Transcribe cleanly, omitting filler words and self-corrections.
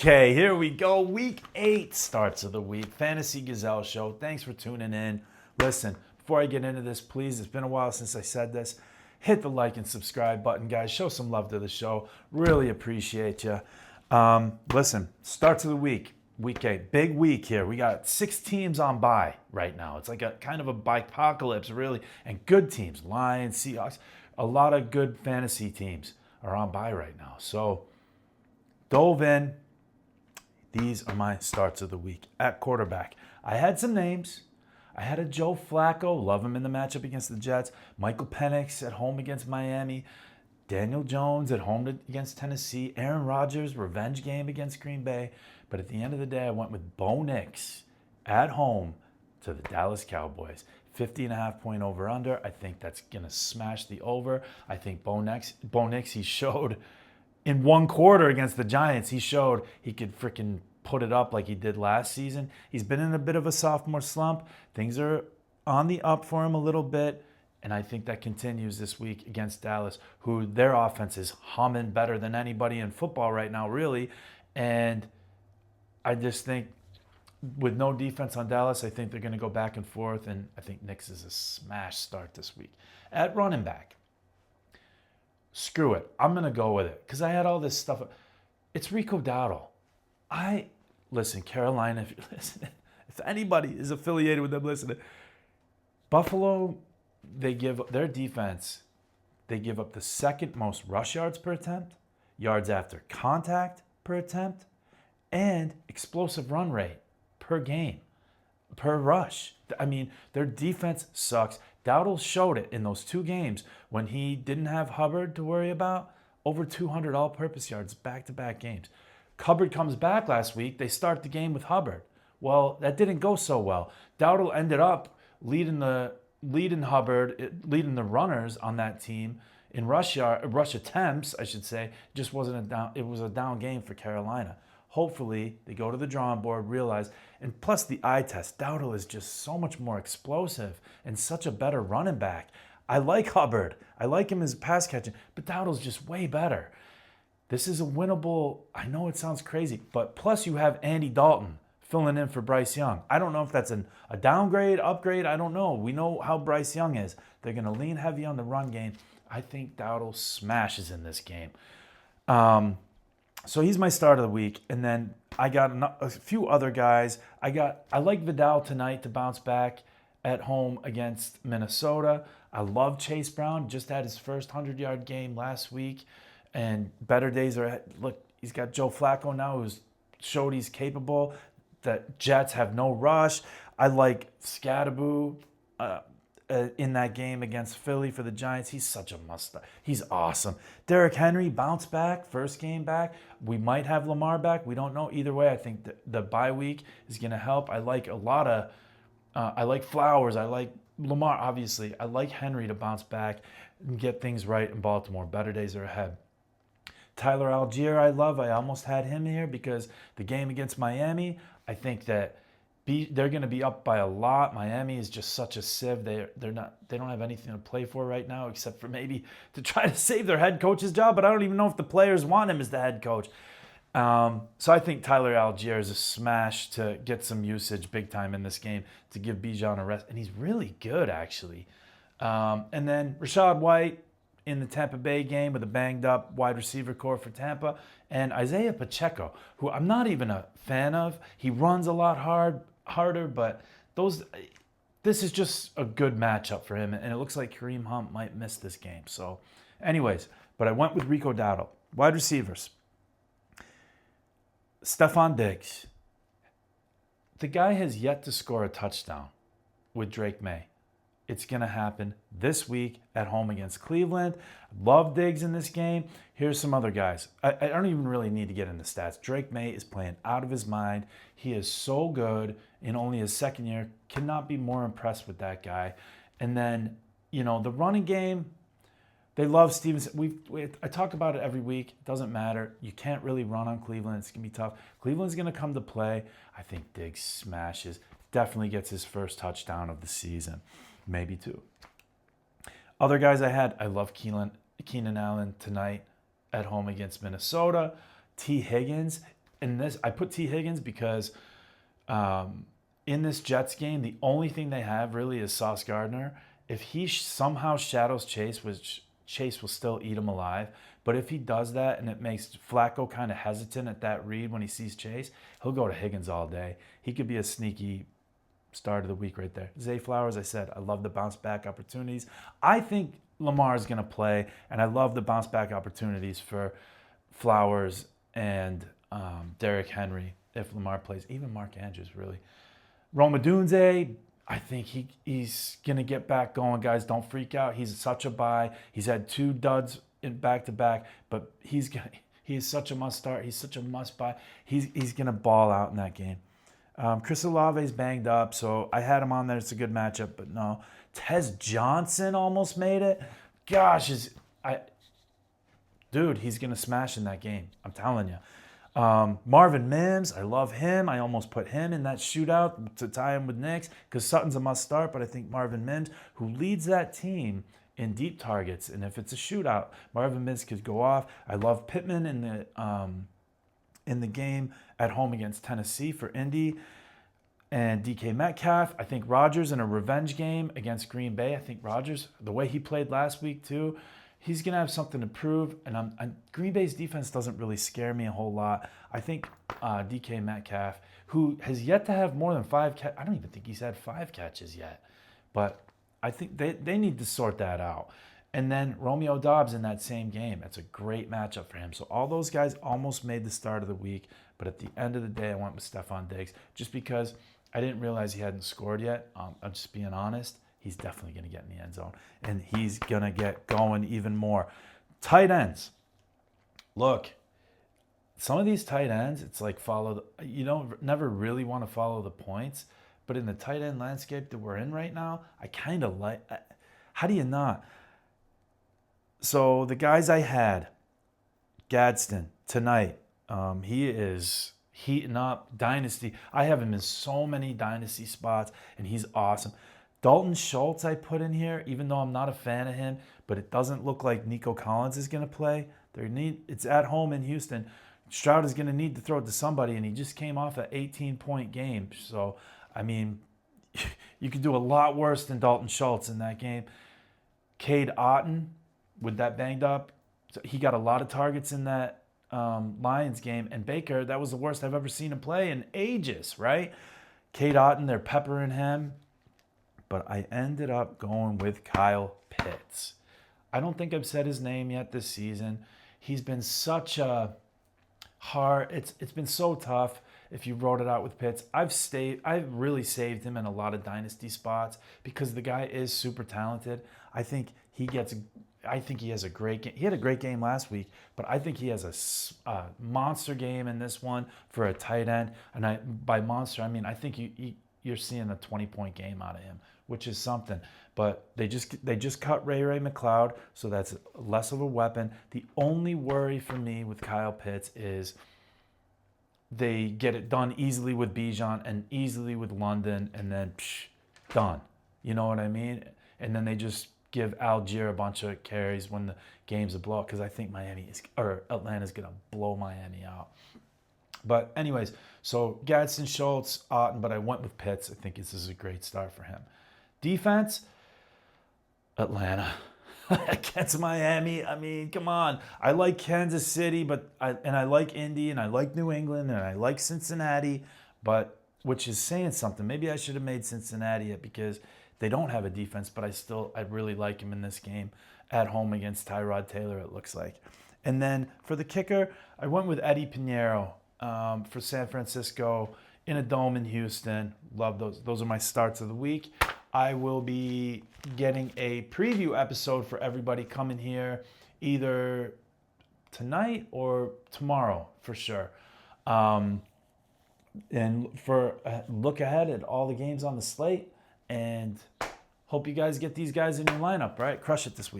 Okay, here we go. Week 8 starts of the week. Fantasy Gazelle Show. Thanks for tuning in. Listen, before I get into this, please, it's been a while since I said this. Hit the like and subscribe button, guys. Show some love to the show. Really appreciate you. Listen, starts of the week. Week 8. Big week here. We got 6 teams on bye right now. It's like a kind of a bye-apocalypse, really. And good teams. Lions, Seahawks. A lot of good fantasy teams are on bye right now. So, dove in. These are my starts of the week. At quarterback, I had some names. I had a Joe Flacco, love him in the matchup against the Jets. Michael Penix at home against Miami. Daniel Jones at home against Tennessee. Aaron Rodgers, revenge game against Green Bay. But at the end of the day, I went with Bo Nix at home to the Dallas Cowboys. 50.5-point over-under. I think that's going to smash the over. I think Bo Nix, he showed in one quarter against the Giants, he showed he could freaking put it up like he did last season. He's been in a bit of a sophomore slump. Things are on the up for him a little bit, and I think that continues this week against Dallas, who their offense is humming better than anybody in football right now, really. And I just think with no defense on Dallas, I think they're going to go back and forth, and I think Nix is a smash start this week. At running back, screw it. I'm going to go with it because I had all this stuff. It's Rico Dowdle. Listen, Carolina, if you're listening, if anybody is affiliated with them, listen. Buffalo, they give their defense, they give up the second most rush yards per attempt, yards after contact per attempt, and explosive run rate per game, per rush. I mean, their defense sucks. Dowdle showed it in those 2 games when he didn't have Hubbard to worry about. Over 200 all-purpose yards back-to-back games. Hubbard comes back last week. They start the game with Hubbard. Well, that didn't go so well. Dowdle ended up leading the runners on that team in rush attempts, I should say. Just wasn't a down. It was a down game for Carolina. Hopefully, they go to the drawing board, realize, and plus the eye test. Dowdle is just so much more explosive and such a better running back. I like Hubbard. I like him as pass catching, but Dowdle's just way better. This is a winnable, I know it sounds crazy, but plus you have Andy Dalton filling in for Bryce Young. I don't know if that's a downgrade, upgrade, I don't know. We know how Bryce Young is. They're going to lean heavy on the run game. I think Dowdle smashes in this game. So he's my start of the week. And then I got a few other guys. I like Vidal tonight to bounce back at home against Minnesota. I love Chase Brown. Just had his first 100-yard game last week. And better days are ahead. Look, he's got Joe Flacco now who's showed he's capable. The Jets have no rush. I like Skattebo in that game against Philly for the Giants. He's such a must-start. He's awesome. Derrick Henry bounced back, first game back. We might have Lamar back. We don't know. Either way, I think the bye week is going to help. I like I like Flowers. I like Lamar, obviously. I like Henry to bounce back and get things right in Baltimore. Better days are ahead. Tyler Allgeier, I love. I almost had him here because the game against Miami, I think that they're going to be up by a lot. Miami is just such a sieve. They don't have anything to play for right now except for maybe to try to save their head coach's job. But I don't even know if the players want him as the head coach. So I think Tyler Allgeier is a smash to get some usage big time in this game to give Bijan a rest, and he's really good actually. And then Rachaad White in the Tampa Bay game with a banged-up wide receiver core for Tampa. And Isaiah Pacheco, who I'm not even a fan of. He runs a lot harder, but this is just a good matchup for him. And it looks like Kareem Hunt might miss this game. So anyways, but I went with Rico Dowdle. Wide receivers. Stephon Diggs. The guy has yet to score a touchdown with Drake May. It's going to happen this week at home against Cleveland. Love Diggs in this game. Here's some other guys. I don't even really need to get into stats. Drake May is playing out of his mind. He is so good in only his second year. Cannot be more impressed with that guy. And then, the running game, they love Stevenson. I talk about it every week. It doesn't matter. You can't really run on Cleveland. It's going to be tough. Cleveland's going to come to play. I think Diggs smashes. Definitely gets his first touchdown of the season. Maybe 2. Other guys I love Keenan Allen tonight at home against Minnesota. T. Higgins, in this, I put T. Higgins because in this Jets game, the only thing they have really is Sauce Gardner. If he somehow shadows Chase, which Chase will still eat him alive, but if he does that and it makes Flacco kind of hesitant at that read when he sees Chase, he'll go to Higgins all day. He could be a sneaky start of the week right there. Zay Flowers, I said, I love the bounce back opportunities. I think Lamar is going to play, and I love the bounce back opportunities for Flowers and Derrick Henry if Lamar plays. Even Mark Andrews, really. Odunze, I think he's going to get back going, guys. Don't freak out. He's such a buy. He's had 2 duds in back-to-back, but he is such a must-start. He's such a must-buy. He's going to ball out in that game. Chris Olave's banged up, so I had him on there. It's a good matchup, but no. Tez Johnson almost made it. Gosh, dude, he's going to smash in that game. I'm telling you. Marvin Mims, I love him. I almost put him in that shootout to tie him with Nix because Sutton's a must-start, but I think Marvin Mims, who leads that team in deep targets, and if it's a shootout, Marvin Mims could go off. I love Pittman in the game at home against Tennessee for Indy. And DK Metcalf, I think Rodgers in a revenge game against Green Bay. I think Rodgers, the way he played last week too, he's going to have something to prove. And Green Bay's defense doesn't really scare me a whole lot. I think DK Metcalf, who has yet to have more than 5 catches, I don't even think he's had 5 catches yet. But I think they need to sort that out. And then Romeo Doubs in that same game. That's a great matchup for him. So all those guys almost made the start of the week. But at the end of the day, I went with Stephon Diggs just because I didn't realize he hadn't scored yet. I'm just being honest. He's definitely going to get in the end zone. And he's going to get going even more. Tight ends. Look, some of these tight ends, it's like you don't never really want to follow the points. But in the tight end landscape that we're in right now, I kind of like, how do you not? So the guys I had, Gadsden tonight, he is heating up. Dynasty. I have him in so many dynasty spots, and he's awesome. Dalton Schultz I put in here, even though I'm not a fan of him, but it doesn't look like Nico Collins is going to play. It's at home in Houston. Stroud is going to need to throw it to somebody, and he just came off an 18-point game. So, I mean, you could do a lot worse than Dalton Schultz in that game. Cade Otton, with that banged up, he got a lot of targets in that Lions game. And Baker, that was the worst I've ever seen him play in ages, right? Cade Otton, they're peppering him. But I ended up going with Kyle Pitts. I don't think I've said his name yet this season. He's been such a hard, it's been so tough if you wrote it out with Pitts. I've really saved him in a lot of dynasty spots because the guy is super talented. I think he has a great game. He had a great game last week, but I think he has a monster game in this one for a tight end. And by monster, I mean I think you're seeing a 20-point game out of him, which is something. But they just cut Ray McLeod, so that's less of a weapon. The only worry for me with Kyle Pitts is they get it done easily with Bijan and easily with London, and then done. You know what I mean? And then they just give Allgeier a bunch of carries when the game's a blowout, because I think Atlanta's going to blow Miami out. But anyways, so Gadsden, Schultz, Otton, but I went with Pitts. I think this is a great start for him. Defense, Atlanta against Miami. I mean, come on. I like Kansas City, I like Indy, and I like New England, and I like Cincinnati, but which is saying something. Maybe I should have made Cincinnati it because they don't have a defense, but I really like him in this game at home against Tyrod Taylor, it looks like. And then for the kicker, I went with Eddie Piniero for San Francisco in a dome in Houston. Love those. Those are my starts of the week. I will be getting a preview episode for everybody coming here either tonight or tomorrow for sure. And for a look ahead at all the games on the slate. And hope you guys get these guys in your lineup, right? Crush it this week.